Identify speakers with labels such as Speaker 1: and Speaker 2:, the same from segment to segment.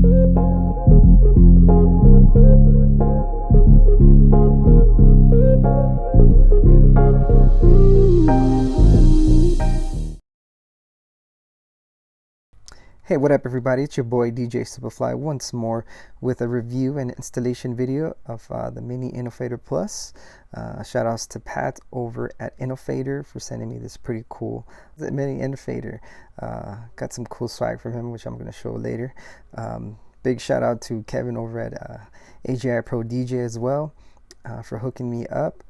Speaker 1: Hey, what up everybody, it's your boy DJ Superfly once more with a review and installation video of the mini Innofader Plus. Shout outs to Pat over at Innofader for sending me this pretty cool mini Innofader. Got some cool swag from him, which I'm going to show later. Big shout out to Kevin over at AGI Pro DJ as well for hooking me up.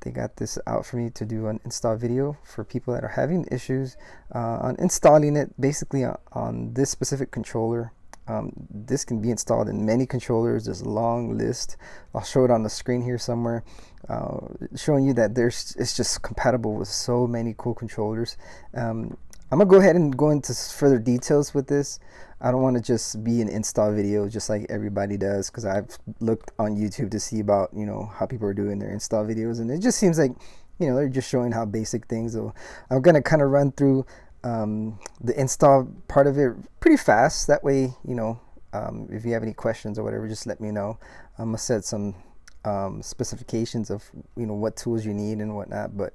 Speaker 1: They got this out for me to do an install video for people that are having issues on installing it basically on this specific controller. This can be installed in many controllers. There's a long list. I'll show it on the screen here somewhere, showing you that it's just compatible with so many cool controllers. I'm gonna go ahead and go into further details with this. I don't want to just be an install video just like everybody does, because I've looked on YouTube to see about, you know, how people are doing their install videos, and it just seems like, you know, they're just showing how basic things. So I'm gonna kind of run through the install part of it pretty fast. That way, you know, if you have any questions or whatever, just let me know. I'm gonna set some specifications of, you know, what tools you need and whatnot, but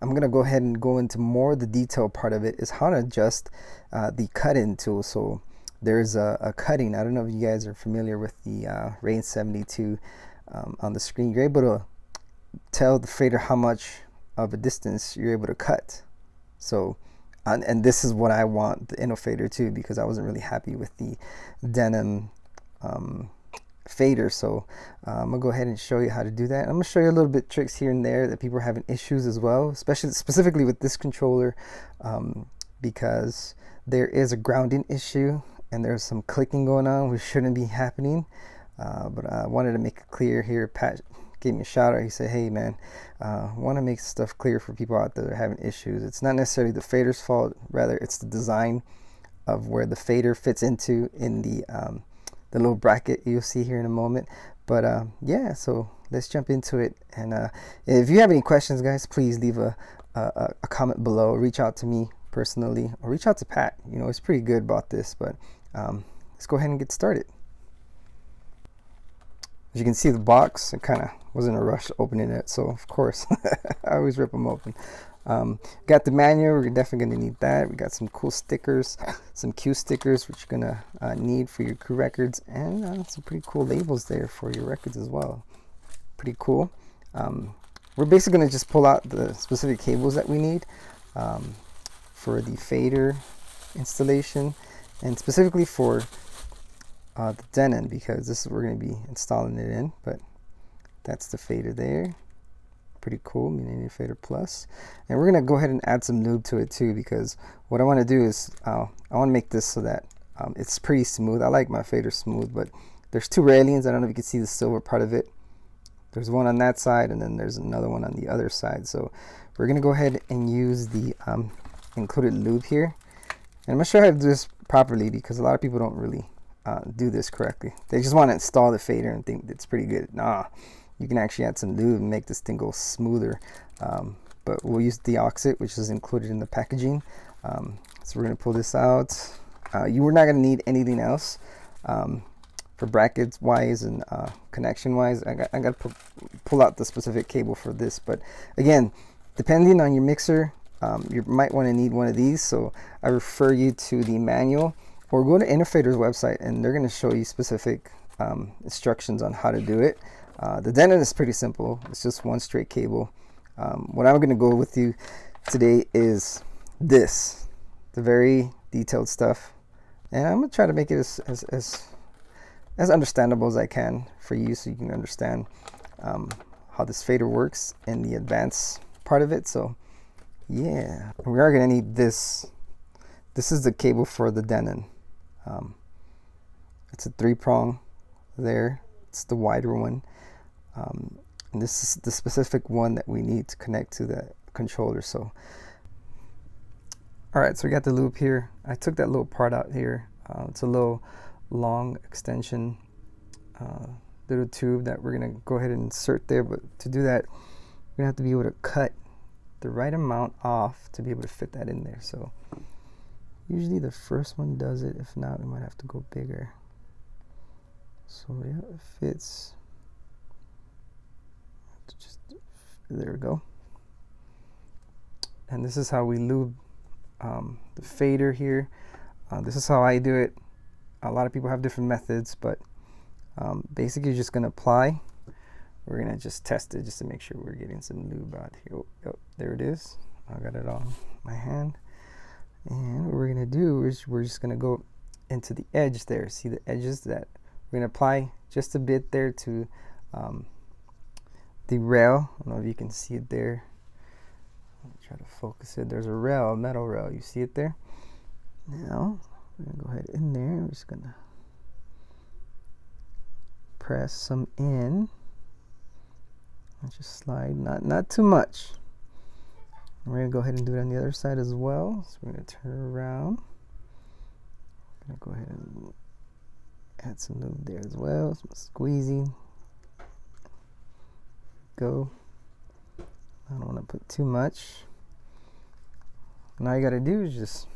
Speaker 1: I'm going to go ahead and go into more of the detail part of it, is how to adjust the cut-in tool. So there's a cutting. I don't know if you guys are familiar with the Range 72 on the screen. You're able to tell the fader how much of a distance you're able to cut. So, and this is what I want the Innofader too, because I wasn't really happy with the Denon fader. So I'm gonna go ahead and show you how to do that. I'm gonna show you a little bit tricks here and there that people are having issues as well, specifically with this controller, because there is a grounding issue and there's some clicking going on which shouldn't be happening. But I wanted to make it clear here. Pat gave me a shout out. He said, hey man, want to make stuff clear for people out there that are having issues. It's not necessarily the fader's fault, rather it's the design of where the fader fits into in the little bracket you'll see here in a moment. But yeah, so let's jump into it. And if you have any questions, guys, please leave a comment below. Reach out to me personally, or reach out to Pat. You know, he's pretty good about this. But let's go ahead and get started. As you can see, the box, I kind of was in a rush opening it, so of course I always rip them open. Got the manual. We're definitely going to need that. We got some cool stickers, some Q stickers, which you're going to need for your crew records, and some pretty cool labels there for your records as well. Pretty cool. We're basically going to just pull out the specific cables that we need for the fader installation, and specifically for the Denon, because this is where we're going to be installing it in. But that's the fader there. Pretty cool, mini Innofader Plus. And we're gonna go ahead and add some lube to it too, because what I want to do is I want to make this so that it's pretty smooth. I like my fader smooth, but there's two railings. I don't know if you can see the silver part of it. There's one on that side, and then there's another one on the other side. So we're gonna go ahead and use the included lube here. And I'm gonna show you how to do this properly, because a lot of people don't really do this correctly. They just want to install the fader and think it's pretty good. Nah, you can actually add some lube and make this thing go smoother. But we'll use deoxit, which is included in the packaging. So we're going to pull this out. You are not going to need anything else for brackets wise and connection wise. I got to pull out the specific cable for this. But again, depending on your mixer, you might want to need one of these. So I refer you to the manual, or go to Innofader's website, and they're going to show you specific instructions on how to do it. The Denon is pretty simple. It's just one straight cable. What I'm going to go with you today is this, the very detailed stuff, and I'm going to try to make it as understandable as I can for you, so you can understand how this fader works and the advanced part of it. So yeah, we are going to need this. This is the cable for the Denon. It's a 3-prong there. It's the wider one. And this is the specific one that we need to connect to the controller. So all right, so we got the loop here. I took that little part out here. It's a little long extension little tube that we're gonna go ahead and insert there, but to do that we're gonna have to be able to cut the right amount off to be able to fit that in there. So usually the first one does it. If not, we might have to go bigger. So yeah, it fits. Just, there we go. And this is how we lube the fader here. This is how I do it. A lot of people have different methods, but basically you're just going to apply. We're going to just test it just to make sure we're getting some lube out here. Oh, there it is. I got it on my hand. And what we're going to do is we're just going to go into the edge there. See the edges that we're going to apply just a bit there to the rail. I don't know if you can see it there. I'll try to focus it. There's a rail, a metal rail. You see it there? Now, we're going to go ahead in there. We're just going to press some in. And just slide, not too much. We're going to go ahead and do it on the other side as well. So we're going to turn around. I'm going to go ahead and add some lube there as well. Some squeezing. Go. I don't want to put too much. And all you got to do is just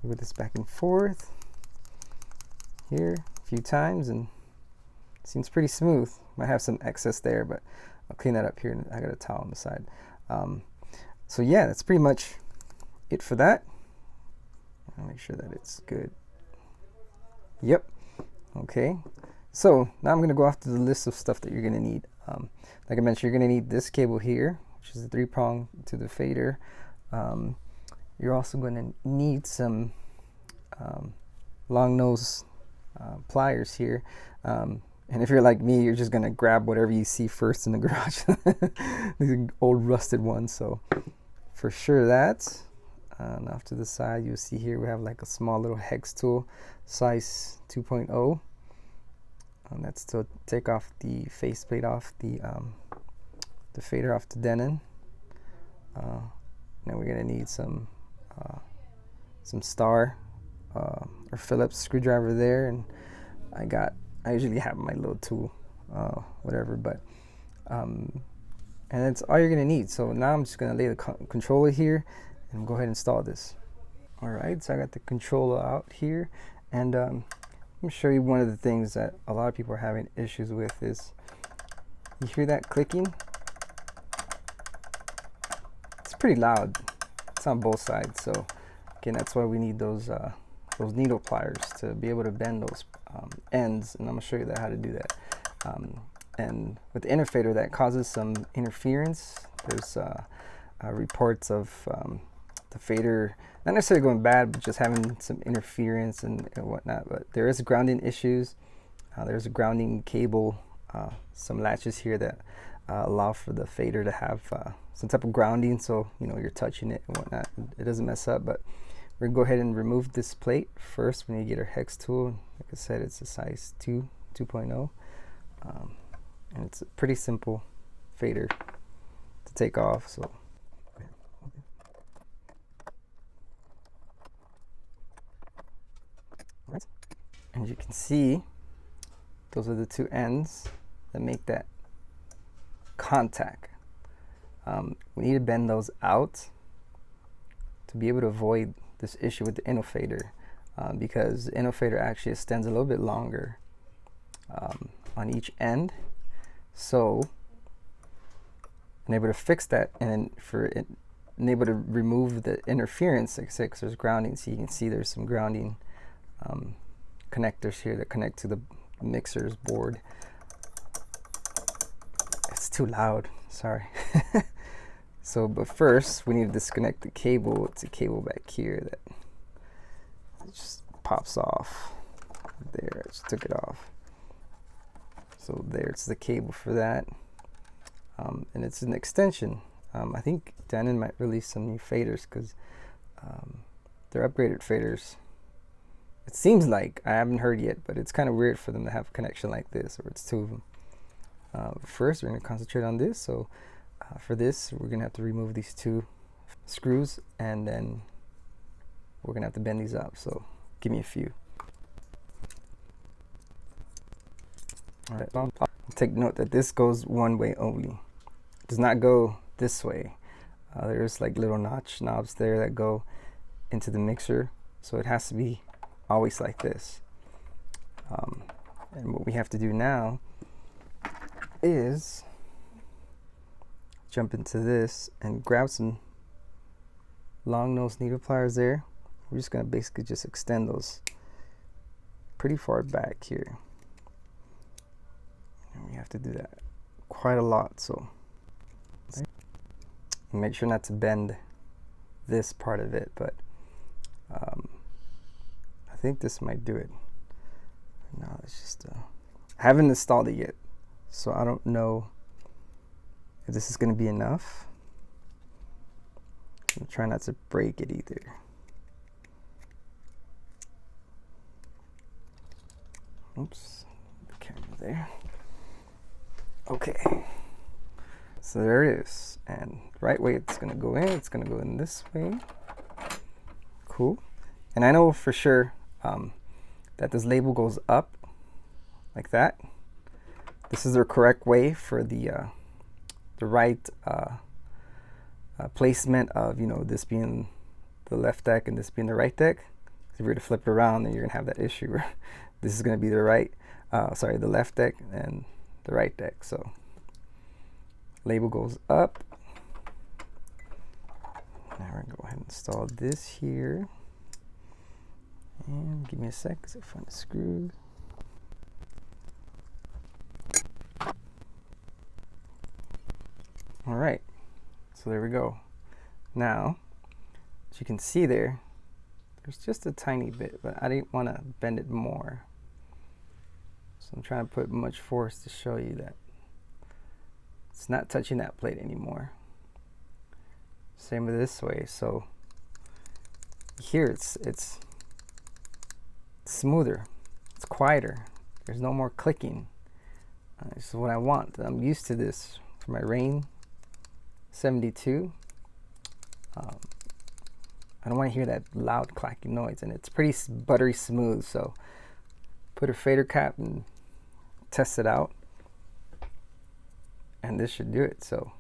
Speaker 1: move this back and forth here a few times, and it seems pretty smooth. Might have some excess there, but I'll clean that up here, and I got a towel on the side. So yeah, that's pretty much it for that. I'll make sure that it's good. Yep. Okay. So now I'm going to go off to the list of stuff that you're going to need. Like I mentioned, you're going to need this cable here, which is a 3-prong to the fader. You're also going to need some long nose pliers here. And if you're like me, you're just going to grab whatever you see first in the garage. These old rusted ones. So for sure that. And off to the side, you'll see here we have like a small little hex tool, size 2.0. And that's to take off the faceplate off the fader off the Denon. Now we're gonna need some star or Phillips screwdriver there, and I usually have my little tool, whatever, but and that's all you're gonna need. So now I'm just gonna lay the controller here and go ahead and install this. All right, so I got the controller out here, and let me show you one of the things that a lot of people are having issues with is, you hear that clicking? It's pretty loud. It's on both sides, so again, that's why we need those needle pliers to be able to bend those ends, and I'm gonna show you how to do that. And with the Innofader, that causes some interference. There's reports of the fader not necessarily going bad, but just having some interference and whatnot. But there is grounding issues. There's a grounding cable, some latches here that allow for the fader to have some type of grounding, so you know you're touching it and whatnot, it doesn't mess up. But we're gonna go ahead and remove this plate first. We need to get our hex tool. Like I said, it's a size 2.0, and it's a pretty simple fader to take off. So as you can see, those are the two ends that make that contact. We need to bend those out to be able to avoid this issue with the Innofader, because the Innofader actually extends a little bit longer on each end. So I'm able to fix that, and I'm able to remove the interference, like I said, because there's grounding. So you can see there's some grounding connectors here that connect to the mixer's board. It's too loud, sorry. So, but first we need to disconnect the cable. It's a cable back here that just pops off. There, I just took it off. So there's the cable for that. And it's an extension. I think Denon might release some new faders, because they're upgraded faders. It seems like, I haven't heard yet, but it's kind of weird for them to have a connection like this, or it's two of them. First, we're going to concentrate on this. So for this, we're going to have to remove these two screws, and then we're going to have to bend these up. So give me a few. All right, take note that this goes one way only. It does not go this way. There's like little knobs there that go into the mixer, so it has to be always like this. And what we have to do now is jump into this and grab some long nose needle pliers there. We're just going to basically just extend those pretty far back here. And we have to do that quite a lot, so make sure not to bend this part of it, but I think this might do it. No, it's just I haven't installed it yet, so I don't know if this is going to be enough. I'm trying not to break it either. Oops, the camera there. Okay, so there it is, and the right way it's going to go in, it's going to go in this way. Cool. And I know for sure that this label goes up like that. This is the correct way for the right placement of, you know, this being the left deck and this being the right deck. If you were to flip it around, then you're gonna have that issue where this is gonna be the right, sorry, the left deck and the right deck. So label goes up. Now we're gonna go ahead and install this here. And give me a sec because I find the screw. All right, so there we go. Now, as you can see there, there's just a tiny bit, but I didn't want to bend it more. So I'm trying to put much force to show you that it's not touching that plate anymore. Same with this way. So here it's smoother, it's quieter, there's no more clicking. This is what I want. I'm used to this for my Rain 72. I don't want to hear that loud clacking noise, and it's pretty buttery smooth. So put a fader cap and test it out, and this should do it. So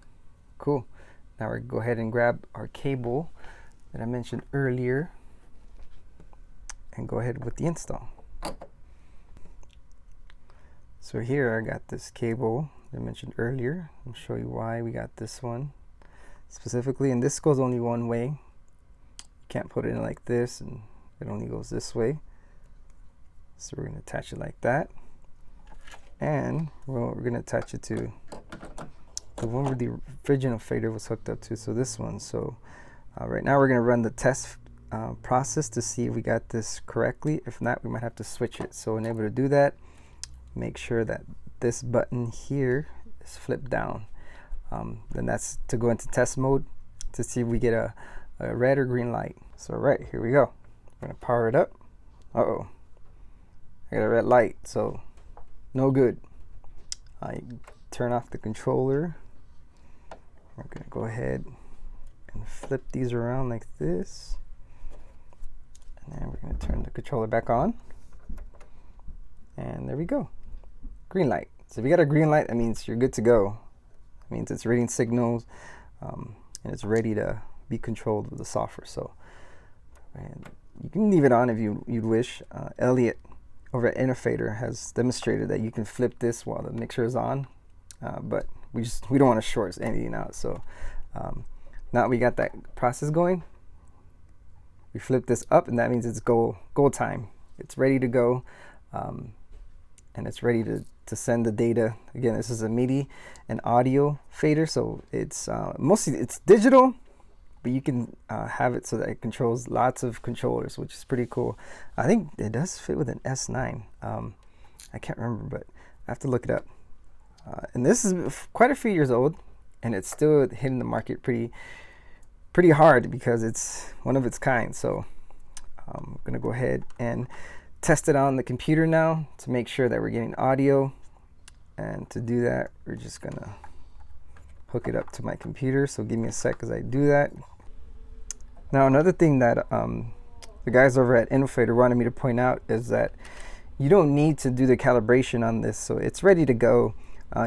Speaker 1: cool. Now we're gonna go ahead and grab our cable that I mentioned earlier and go ahead with the install. So here I got this cable that I mentioned earlier. I'll show you why we got this one specifically, and this goes only one way. You can't put it in like this, and it only goes this way. So we're going to attach it like that, and we're going to attach it to the one where the original fader was hooked up to, so this one. So right now we're going to run the test process to see if we got this correctly. If not, we might have to switch it. So in able to do that, make sure that this button here is flipped down. Then that's to go into test mode to see if we get a red or green light. So right, here we go. I'm gonna power it up. Uh-oh, I got a red light, so no good. I turn off the controller. We're gonna go ahead and flip these around like this. And then we're gonna turn the controller back on. And there we go, green light. So if you got a green light, that means you're good to go. It means it's reading signals, and it's ready to be controlled with the software. So and you can leave it on if you'd wish. Elliot over at Innofader has demonstrated that you can flip this while the mixer is on, but we don't want to short anything out. So now we got that process going. We flip this up, and that means it's go time. It's ready to go, and it's ready to send the data. Again, this is a MIDI and audio fader, so it's mostly it's digital, but you can have it so that it controls lots of controllers, which is pretty cool. I think it does fit with an S9. I can't remember, but I have to look it up. And this is quite a few years old, and it's still hitting the market pretty hard because it's one of its kind. So I'm gonna go ahead and test it on the computer now to make sure that we're getting audio. And to do that, we're just gonna hook it up to my computer. So give me a sec as I do that. Now another thing that the guys over at Innofader wanted me to point out is that you don't need to do the calibration on this, so it's ready to go.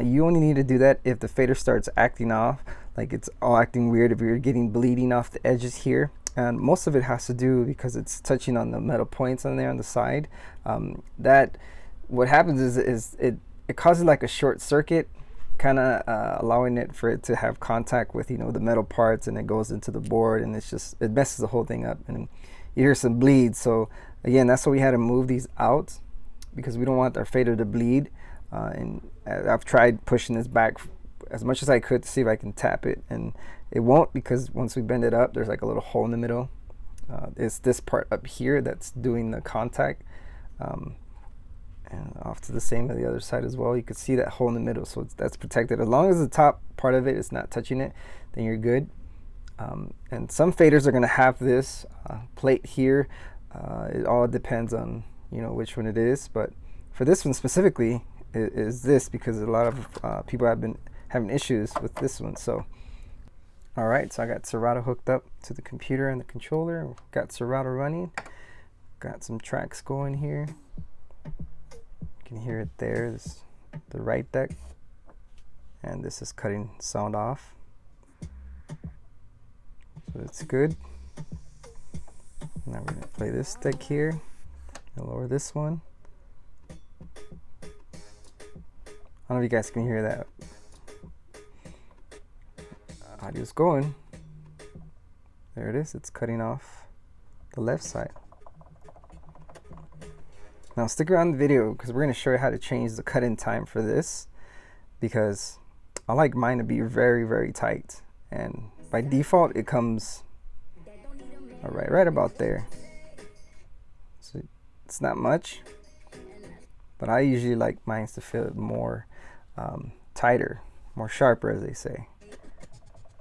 Speaker 1: You only need to do that if the fader starts acting off, like it's all acting weird, if you're getting bleeding off the edges here. And most of it has to do because it's touching on the metal points on there on the side. That what happens is it causes like a short circuit, kind of allowing it for it to have contact with, you know, the metal parts, and it goes into the board, and it messes the whole thing up, and you hear some bleed. So again, that's why we had to move these out, because we don't want our fader to bleed. And I've tried pushing this back as much as I could to see if I can tap it, and it won't, because once we bend it up, there's like a little hole in the middle. It's this part up here that's doing the contact, and off to the same of the other side as well. You can see that hole in the middle, so that's protected. As long as the top part of it is not touching it, then you're good. And some faders are going to have this plate here. It all depends on, you know, which one it is, but for this one specifically, it is this, because a lot of people have been having issues with this one. So all right, so I got Serato hooked up to the computer and the controller. Got Serato running. Got some tracks going here. You can hear it there. This is the right deck, and this is cutting sound off. So it's good. Now we're gonna play this deck here and lower this one. I don't know if you guys can hear that. Audio's going. There it is. It's cutting off the left side. Now stick around the video, because we're going to show you how to change the cut-in time for this, because I like mine to be very, very tight, and by default it comes right about there. So it's not much, but I usually like mine to feel more tighter, more sharper, as they say.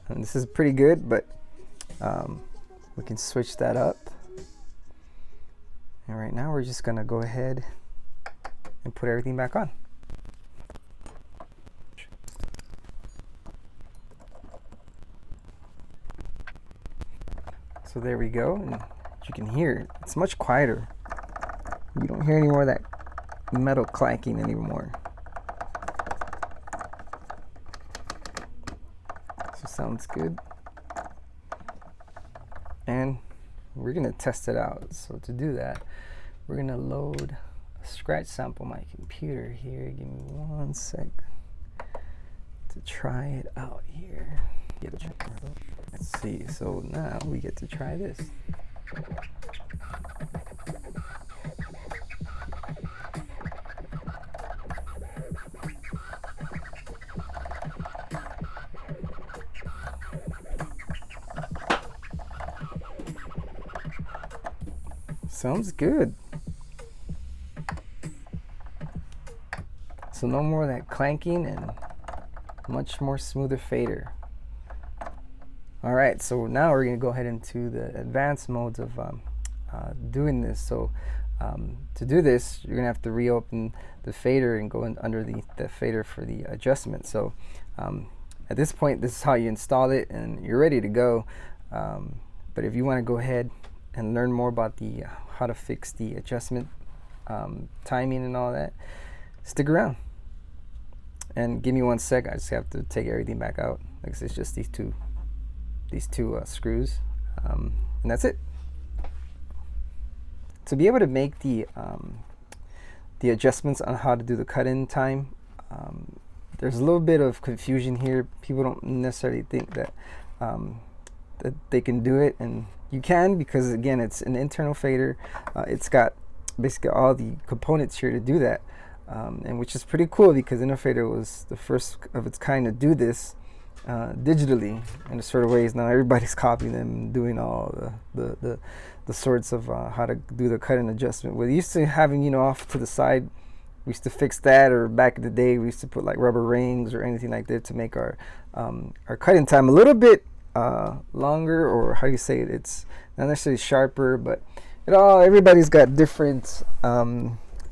Speaker 1: And this is pretty good, but we can switch that up. And right now we're just gonna go ahead and put everything back on. So there we go, and as you can hear, it's much quieter. You don't hear any more of that metal clanking anymore. So sounds good. And we're gonna test it out. So to do that, we're gonna load a scratch sample on my computer here. Give me 1 sec to try it out here. Let's see, so now we get to try this. Sounds good. So no more of that clanking, and much more smoother fader. All right, so now we're gonna go ahead into the advanced modes of doing this. So to do this, you're gonna have to reopen the fader and go in underneath the fader for the adjustment. So at this point, this is how you install it, and you're ready to go. But if you wanna go ahead and learn more about the how to fix the adjustment timing and all that, stick around. And give me 1 sec. I just have to take everything back out. Like it's just these two screws, and that's it. To be able to make the adjustments on how to do the cut-in time, there's a little bit of confusion here. People don't necessarily think that that they can do it, and you can, because again, it's an internal fader. It's got basically all the components here to do that, and which is pretty cool, because Innofader was the first of its kind to do this digitally in a sort of ways. Now everybody's copying them and doing all the sorts of how to do the cut-in adjustment. We're used to having, you know, off to the side. We used to fix that, or back in the day we used to put like rubber rings or anything like that to make our cut-in time a little bit longer, or how do you say it? It's not necessarily sharper, but everybody's got different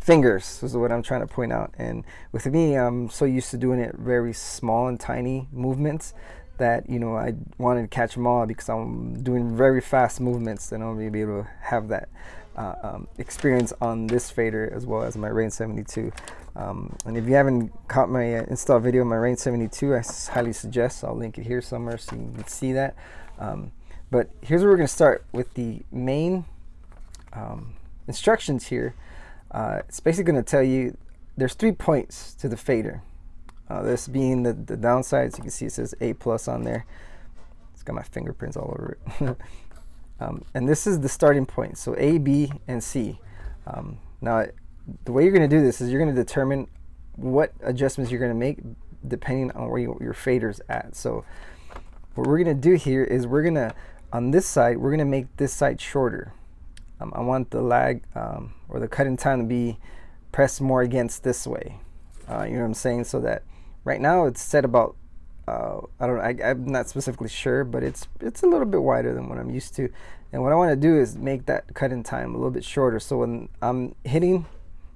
Speaker 1: fingers, is what I'm trying to point out. And with me, I'm so used to doing it very small and tiny movements that, you know, I wanted to catch them all, because I'm doing very fast movements, and I'll be able to have that experience on this fader as well as my Rain 72. And if you haven't caught my install video on my Rain 72, I highly suggest. I'll link it here somewhere so you can see that. But here's where we're going to start with the main instructions here. It's basically going to tell you there's 3 points to the fader. This being the downsides. You can see it says A+ on there. It's got my fingerprints all over it. And this is the starting point. So A, B, and C. Now, the way you're going to do this is you're going to determine what adjustments you're going to make depending on where your fader's at. So what we're going to do here is we're going to, on this side, we're going to make this side shorter. I want the lag or the cut-in time to be pressed more against this way. You know what I'm saying? So that right now it's set about, I don't know, I'm not specifically sure, but it's a little bit wider than what I'm used to. And what I want to do is make that cut-in time a little bit shorter. So when I'm hitting, you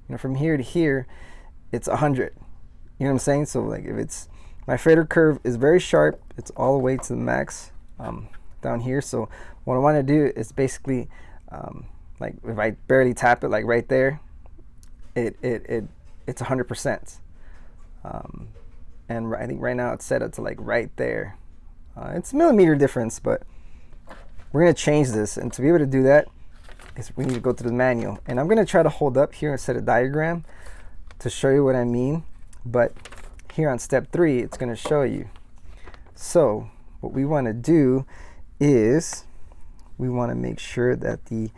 Speaker 1: know, from here to here, it's 100. You know what I'm saying? So like if it's, my fader curve is very sharp, it's all the way to the max down here. So what I want to do is basically, like if I barely tap it, like right there, it's 100%. And I think right now it's set up to like right there. It's a millimeter difference, but we're going to change this. And to be able to do that, we need to go to the manual. And I'm going to try to hold up here and set a diagram to show you what I mean. But here on step 3, it's going to show you. So what we want to do is we want to make sure that the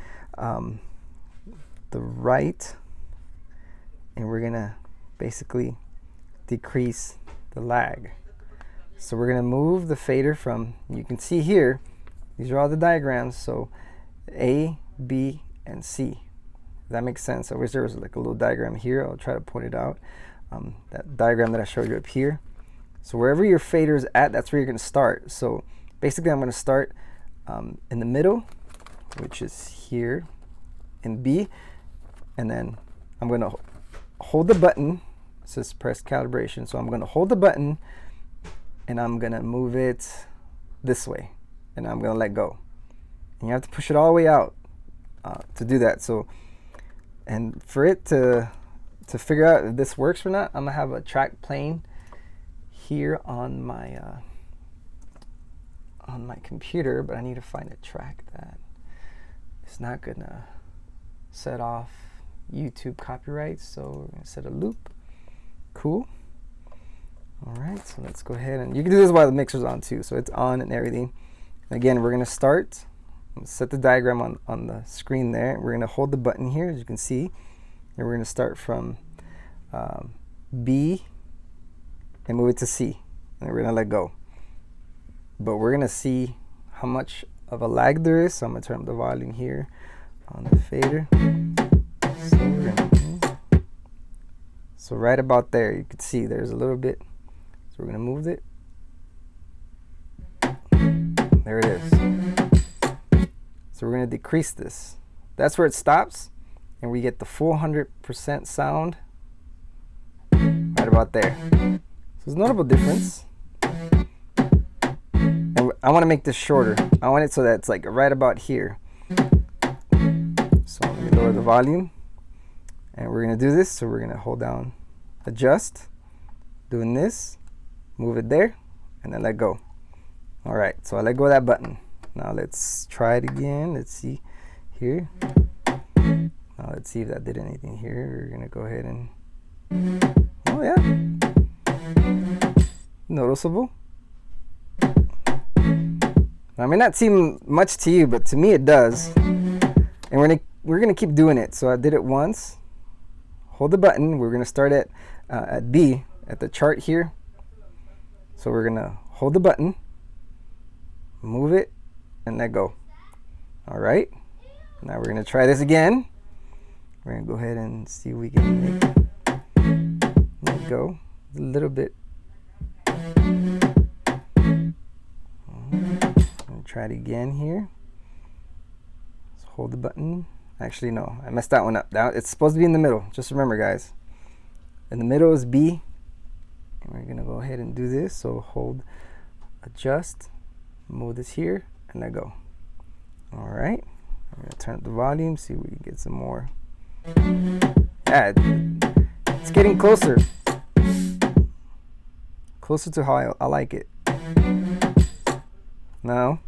Speaker 1: right, and we're going to basically decrease the lag. So we're going to move the fader from, you can see here, these are all the diagrams, so A, B, and C. Does that make sense? I wish there was like a little diagram here. I'll try to point it out. That diagram that I showed you up here. So wherever your fader is at, that's where you're going to start. So basically I'm going to start in the middle, which is here in B, and then I'm going to hold the button. It says press calibration, so I'm going to hold the button and I'm going to move it this way, and I'm going to let go. And you have to push it all the way out to do that. So, and for it to figure out if this works or not, I'm going to have a track playing here on my computer, but I need to find a track that is not going to set off YouTube copyright. So we're going to set a loop. Cool. All right, so let's go ahead, and you can do this while the mixer's on too, so it's on and everything. Again, we're going to start, set the diagram on the screen there. We're going to hold the button here, as you can see, and we're going to start from B and move it to C, and we're going to let go. But we're going to see how much of a lag there is, so I'm going to turn up the volume here on the fader. So we're going to, so right about there, you can see there's a little bit. So we're going to move it. There it is. So we're going to decrease this. That's where it stops, and we get the full 100% sound right about there. So there's a notable difference. And I want to make this shorter. I want it so that it's like right about here. So let me lower the volume. And we're going to do this. So we're going to hold down adjust, doing this, move it there, and then let go. All right, so I let go of that button. Now let's try it again. Let's see here. Now let's see if that did anything here. We're going to go ahead and, oh yeah, noticeable. I may not seem much to you, but to me it does. And we're gonna keep doing it. So I did it once. Hold the button. We're gonna start at B at the chart here. So we're gonna hold the button, move it, and let go. All right. Now we're gonna try this again. We're gonna go ahead and see if we can make it go a little bit. Try it again here. Let's hold the button. Actually, no, I messed that one up. Now it's supposed to be in the middle. Just remember, guys. In the middle is B. And we're gonna go ahead and do this. So hold, adjust, move this here, and let go. All right. I'm gonna turn up the volume, see if we can get some more. Yeah, it's getting closer. Closer to how I like it. Now,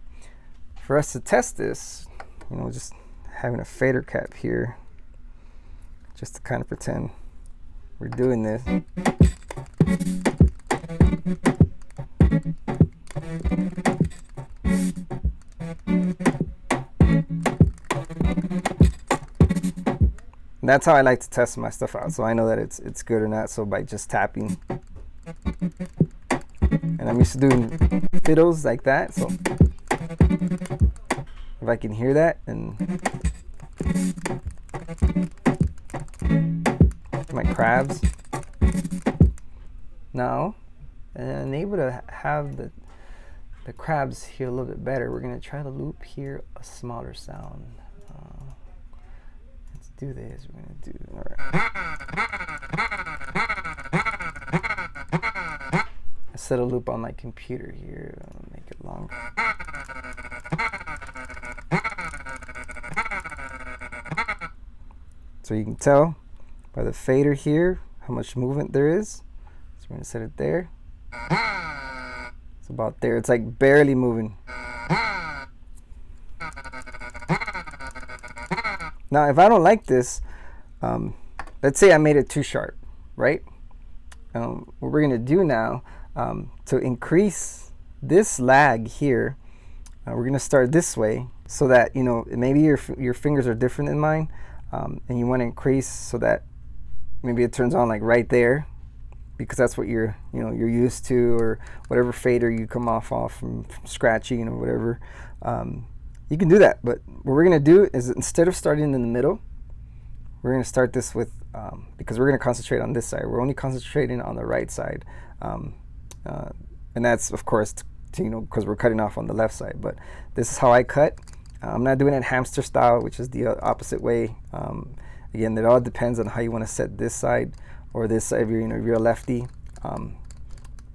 Speaker 1: for us to test this, you know, just having a fader cap here, just to kind of pretend we're doing this. And that's how I like to test my stuff out, so I know that it's good or not. So by just tapping, and I'm used to doing fiddles like that, so if I can hear that, and my crabs now, and able to have the crabs here a little bit better, we're going to try to loop here a smaller sound. Let's do this. We're going to do, all right. I set a loop on my computer here. I'll make it longer. So you can tell by the fader here how much movement there is. So we're going to set it there. It's about there. It's like barely moving. Now, if I don't like this, let's say I made it too sharp, right? What we're going to do now, to increase this lag here, we're going to start this way so that, you know, maybe your fingers are different than mine, and you want to increase so that maybe it turns on like right there, because that's what you're used to, or whatever fader you come off from scratching or whatever. You can do that, but what we're going to do is, instead of starting in the middle, we're going to start this with, because we're going to concentrate on this side. We're only concentrating on the right side, and that's of course because we're cutting off on the left side. But this is how I cut. I'm not doing it hamster style, which is the opposite way. Again, it all depends on how you want to set this side or this side. If you're a lefty,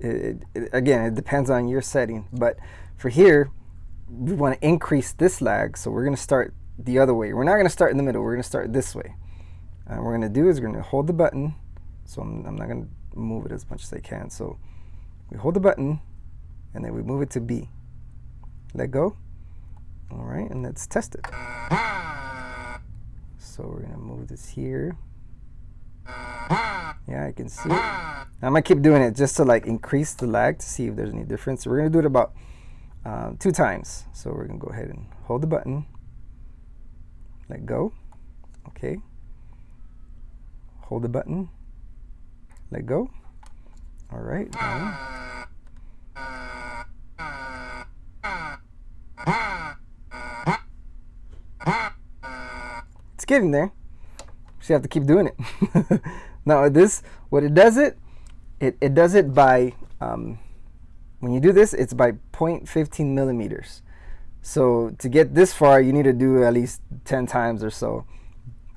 Speaker 1: again, it depends on your setting. But for here, we want to increase this lag, so we're going to start the other way. We're not going to start in the middle. We're going to start this way. And what we're going to do is we're going to hold the button. So I'm not going to move it as much as I can. So we hold the button, and then we move it to B. Let go. All right, and let's test it. So we're going to move this here. Yeah, I can see it. I'm going to keep doing it just to like increase the lag to see if there's any difference. So we're going to do it about 2 times. So we're going to go ahead and hold the button. Let go. Okay. Hold the button. Let go. All right. It's getting there. Just have to keep doing it. Now what it does it does it by, when you do this, it's by 0.15 millimeters. So to get this far, you need to do at least 10 times or so.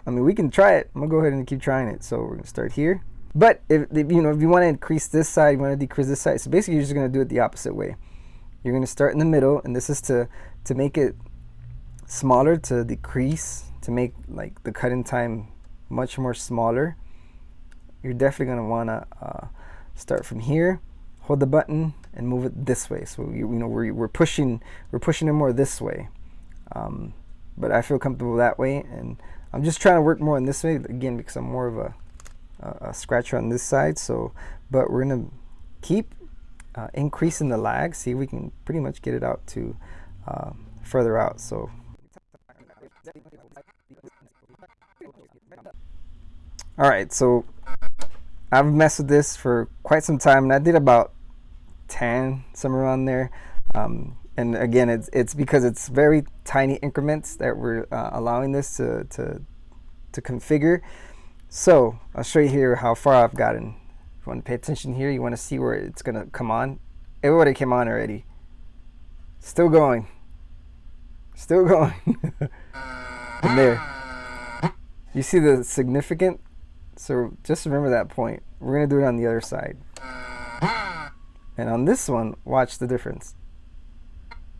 Speaker 1: I mean, we can try it. I'm gonna go ahead and keep trying it. So we're gonna start here. But if you want to increase this side, you want to decrease this side. So basically, you're just gonna do it the opposite way. You're gonna start in the middle, and this is to make it smaller, to decrease, to make like the cutting time much more smaller. You're definitely gonna wanna start from here, hold the button, and move it this way. So we're pushing it more this way. But I feel comfortable that way, and I'm just trying to work more on this way, again, because I'm more of a scratcher on this side. So, but we're gonna keep increasing the lag. See if we can pretty much get it out to further out. So, all right. So I've messed with this for quite some time, and I did about 10, somewhere around there. And again, it's because it's very tiny increments that we're allowing this to configure. So I'll show you here how far I've gotten. If you want to pay attention here, you want to see where it's going to come on. It already came on already. Still going. Still going. And there. You see the significant? So just remember that point. We're going to do it on the other side. And on this one, watch the difference.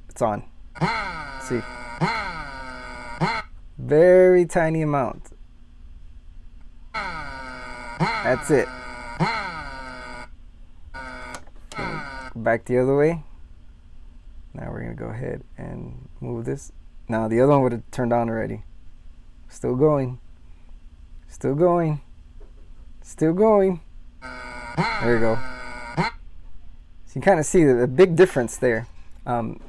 Speaker 1: It's on. See? Very tiny amount. That's it. Back the other way. Now we're going to go ahead and move this. Now the other one would have turned on already. Still going. Still going. Still going. There you go. So you kind of see the big difference there. And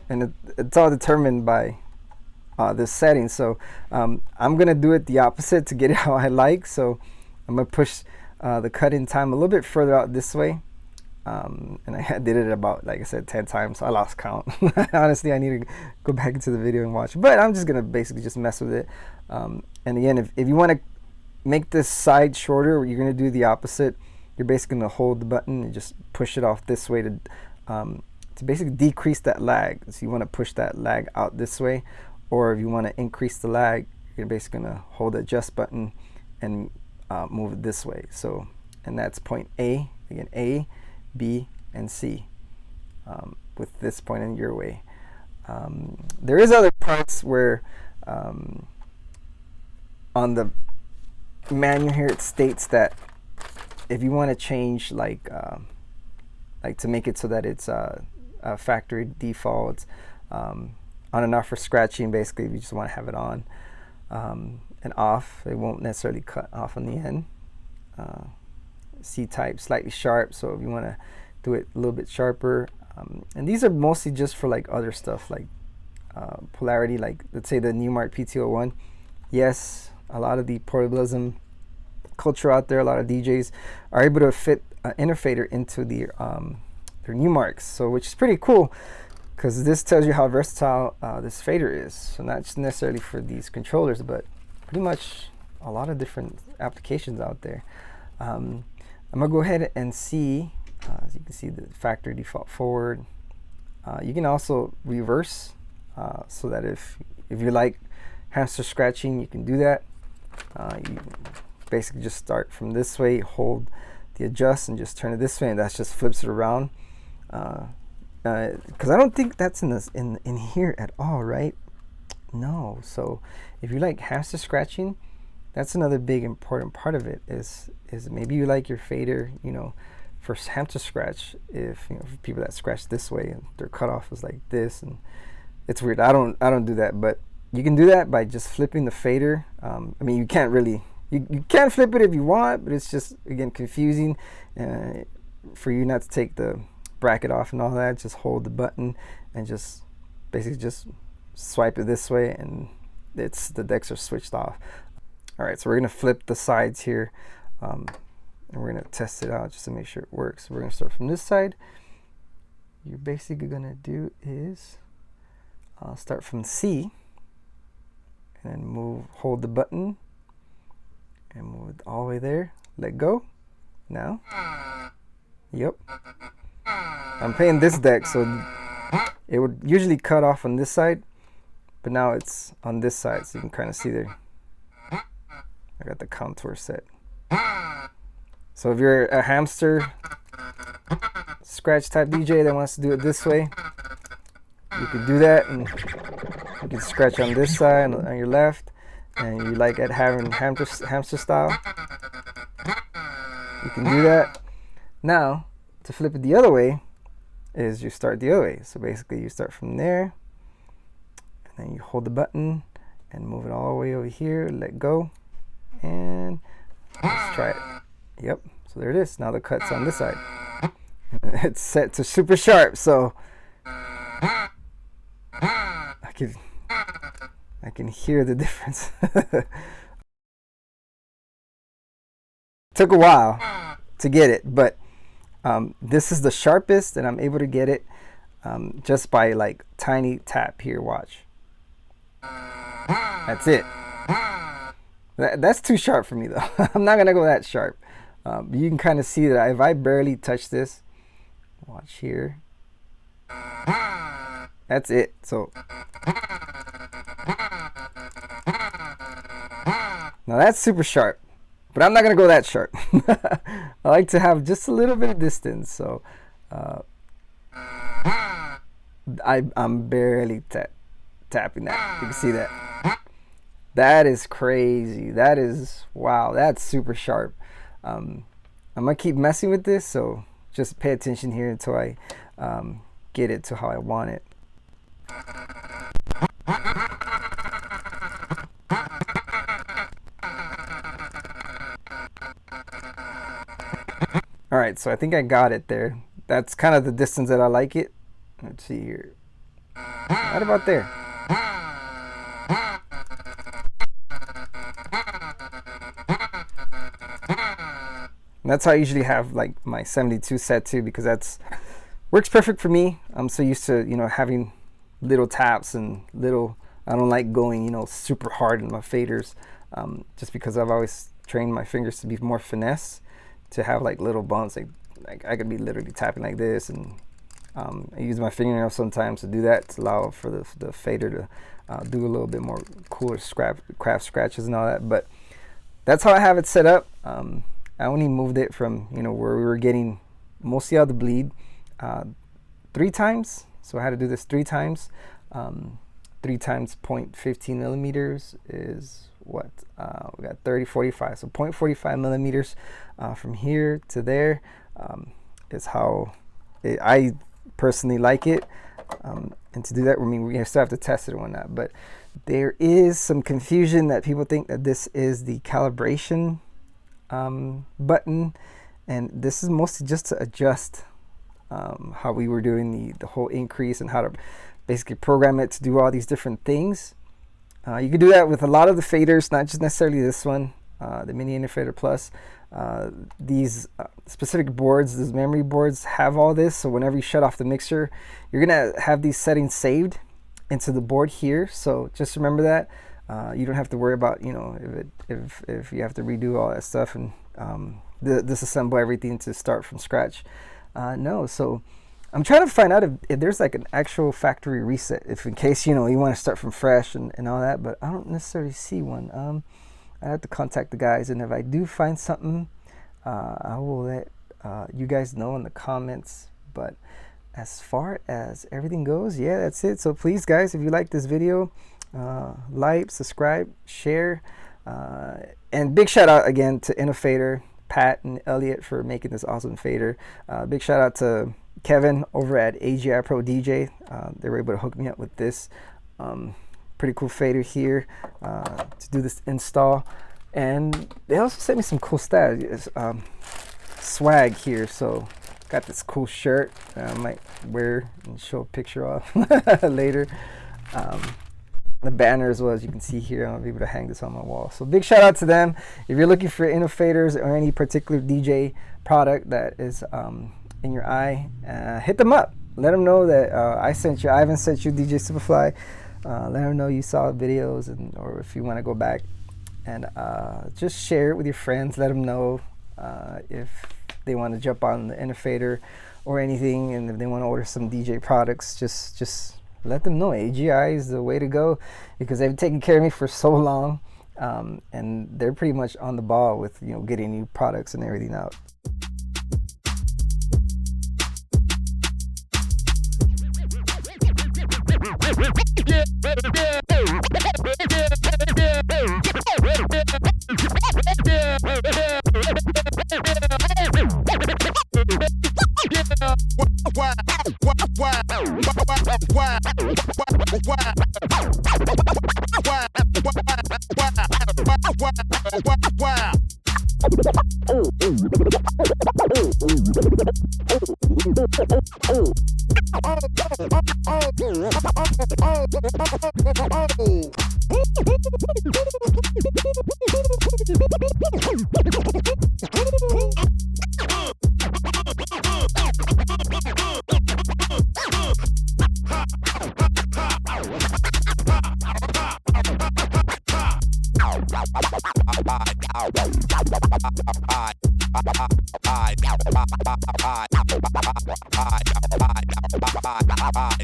Speaker 1: it's all determined by this setting. So I'm going to do it the opposite to get it how I like. So I'm going to push the cut-in time a little bit further out this way. And I did it about, like I said, 10 times. I lost count. Honestly, I need to go back into the video and watch. But I'm just going to basically just mess with it. And again, if you want to make this side shorter, you're going to do the opposite. You're basically going to hold the button and just push it off this way to basically decrease that lag. So you want to push that lag out this way. Or if you want to increase the lag, you're basically going to hold the adjust button and move it this way. So, and that's point A. Again, A, B, and C with this pointing your way. There is other parts where on the manual here it states that if you want to change like to make it so that it's a factory default on and off for scratching, basically if you just want to have it on and off, it won't necessarily cut off on the end. C-type, slightly sharp, so if you want to do it a little bit sharper, and these are mostly just for like other stuff like polarity, like let's say the Newmark PT01. Yes, a lot of the portabilism culture out there, a lot of DJs are able to fit Innofader into their Newmarks, so which is pretty cool because this tells you how versatile this fader is. So not just necessarily for these controllers, but pretty much a lot of different applications out there. I'm gonna go ahead and see, as you can see, the factory default forward. You can also reverse, so that if you like hamster scratching, you can do that. You basically just start from this way, hold the adjust, and just turn it this way, and that just flips it around. Because I don't think that's in here at all, right? No. So if you like hamster scratching, that's another big important part of it. Is maybe you like your fader, you know, for hamster scratch. If you know, for people that scratch this way and their cutoff is like this, and it's weird. I don't do that, but you can do that by just flipping the fader. I mean, you can't really. You can flip it if you want, but it's just again confusing for you not to take the bracket off and all that. Just hold the button and just basically just swipe it this way, and the decks are switched off. All right, so we're gonna flip the sides here, and we're gonna test it out just to make sure it works. We're gonna start from this side. You're basically gonna do is start from C, and then hold the button, and move it all the way there. Let go. Now, yep. I'm playing this deck, so it would usually cut off on this side, but now it's on this side, so you can kind of see there. I got the contour set. So if you're a hamster scratch type DJ that wants to do it this way, you could do that, and you can scratch on this side on your left, and you like it having hamster style, you can do that. Now to flip it the other way is you start the other way. So basically you start from there, and then you hold the button and move it all the way over here, let go, and let's try it. Yep, so there it is. Now the cut's on this side. It's set to super sharp, so I can hear the difference. Took a while to get it, but this is the sharpest, and I'm able to get it just by like tiny tap here. Watch. That's it. That's too sharp for me though. I'm not gonna go that sharp. You can kind of see that if I barely touch this, watch here. That's it. So now that's super sharp, but I'm not gonna go that sharp. I like to have just a little bit of distance. So I'm barely tapping that. You can see that. That is crazy. That is, wow, that's super sharp. I'm gonna keep messing with this, so just pay attention here until I get it to how I want it. right, so I think I got it there. That's kind of the distance that I like it. Let's see here. Right about there. And that's how I usually have like my 72 set to, because that's works perfect for me. I'm so used to, you know, having little taps and little, I don't like going, you know, super hard in my faders, just because I've always trained my fingers to be more finesse, to have like little bumps. Like I could be literally tapping like this, and I use my fingernails sometimes to do that, to allow for the fader to do a little bit more cooler craft scratches and all that. But that's how I have it set up. I only moved it from, you know, where we were getting mostly out the bleed 3 times. So I had to do this 3 times. 3 times 0.15 millimeters is what? We got 30, 45. So 0.45 millimeters from here to there is how I personally like it. And to do that, I mean, we still have to test it and whatnot. But there is some confusion that people think that this is the calibration button, and this is mostly just to adjust how we were doing the whole increase, and how to basically program it to do all these different things. You can do that with a lot of the faders, not just necessarily this one, the Mini Innofader Plus. These specific boards, these memory boards, have all this, so whenever you shut off the mixer, you're gonna have these settings saved into the board here. So just remember that. You don't have to worry about, you know, if you have to redo all that stuff and disassemble everything to start from scratch. No, so I'm trying to find out if there's like an actual factory reset, if in case, you know, you want to start from fresh and all that, but I don't necessarily see one. I have to contact the guys, and if I do find something, I will let you guys know in the comments. But as far as everything goes, yeah, that's it. So please, guys, if you like this video, like, subscribe, share, and big shout out again to Innofader, Pat and Elliot, for making this awesome fader. Big shout out to Kevin over at AGI Pro DJ. They were able to hook me up with this pretty cool fader here to do this install, and they also sent me some cool swag here. So got this cool shirt that I might wear and show a picture of later. The banner as well, as you can see here. I'll be able to hang this on my wall. So big shout out to them. If you're looking for Innofaders or any particular DJ product that is in your eye, hit them up. Let them know that Ivan sent you, DJ Superfly. Let them know you saw videos, or if you want to go back and just share it with your friends. Let them know if they want to jump on the Innofader or anything, and if they want to order some DJ products, just let them know AGI is the way to go, because they've taken care of me for so long, and they're pretty much on the ball with, you know, getting new products and everything out.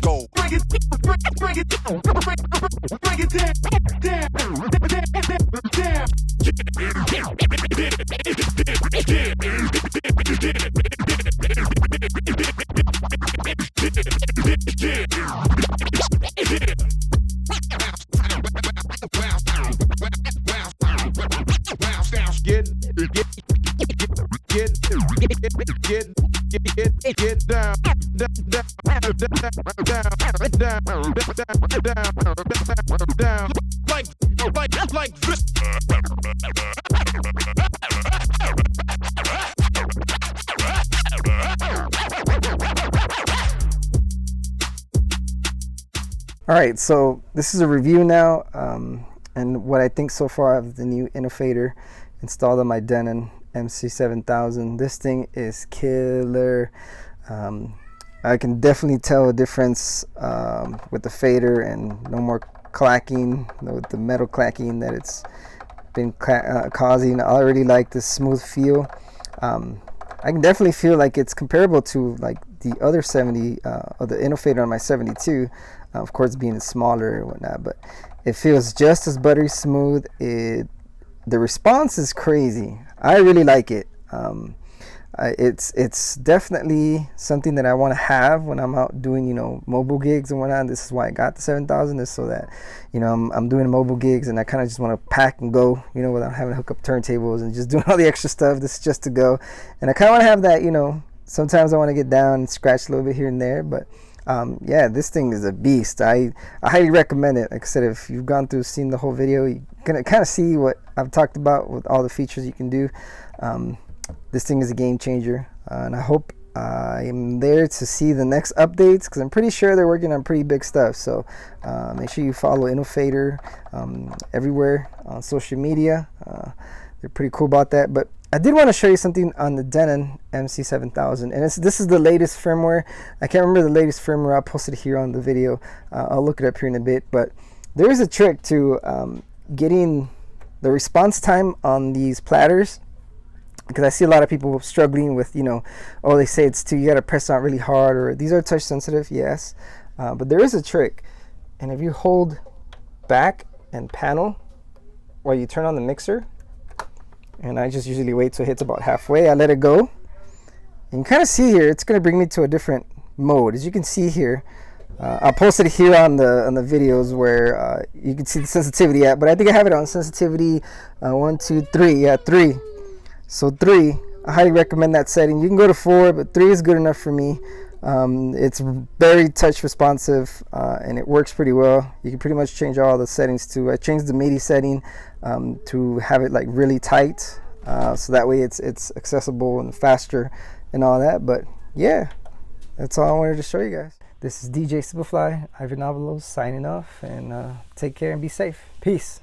Speaker 2: Go. Break it down, break it down, like this.
Speaker 1: All right, so this is a review now, and what I think so far of the new Innofader installed on my Denon MC7000. This thing is killer. I can definitely tell a difference with the fader and no more clacking, with the metal clacking that it's been causing. I already like the smooth feel. I can definitely feel like it's comparable to like the other 70 or the Innofader on my 72, of course being smaller and whatnot, but it feels just as buttery smooth. The response is crazy. I really like it. It's definitely something that I want to have when I'm out doing, you know, mobile gigs and whatnot. This is why I got the 7000, is so that, you know, I'm doing mobile gigs and I kind of just want to pack and go, you know, without having to hook up turntables and just doing all the extra stuff. This is just to go, and I kind of want to have that, you know, sometimes I want to get down and scratch a little bit here and there, but yeah, this thing is a beast. I highly recommend it. Like I said, if you've gone through, seen the whole video, you're gonna kind of see what I've talked about with all the features you can do. This thing is a game changer, and I hope I am there to see the next updates, because I'm pretty sure they're working on pretty big stuff. So make sure you follow Innofader everywhere on social media. They're pretty cool about that. But I did want to show you something on the Denon MC7000, and this is the latest firmware. I can't remember the latest firmware. I'll post it here on the video. I'll look it up here in a bit. But there is a trick to getting the response time on these platters, because I see a lot of people struggling with, you know, oh, they say it's too, you got to press on really hard, or these are touch sensitive. Yes, but there is a trick, and if you hold back and panel while you turn on the mixer, and I just usually wait till it hits about halfway, I let it go, and you kind of see here it's going to bring me to a different mode. As you can see here, I'll post it here on the videos where you can see the sensitivity at, but I think I have it on sensitivity 1, 2, 3. Yeah, 3. So 3, I highly recommend that setting. You can go to 4, but 3 is good enough for me. It's very touch responsive, and it works pretty well. You can pretty much change all the settings too. I changed the MIDI setting to have it like really tight, so that way it's accessible and faster and all that. But yeah, that's all I wanted to show you guys. This is DJ Superfly, Ivan Avalos signing off, and take care and be safe. Peace.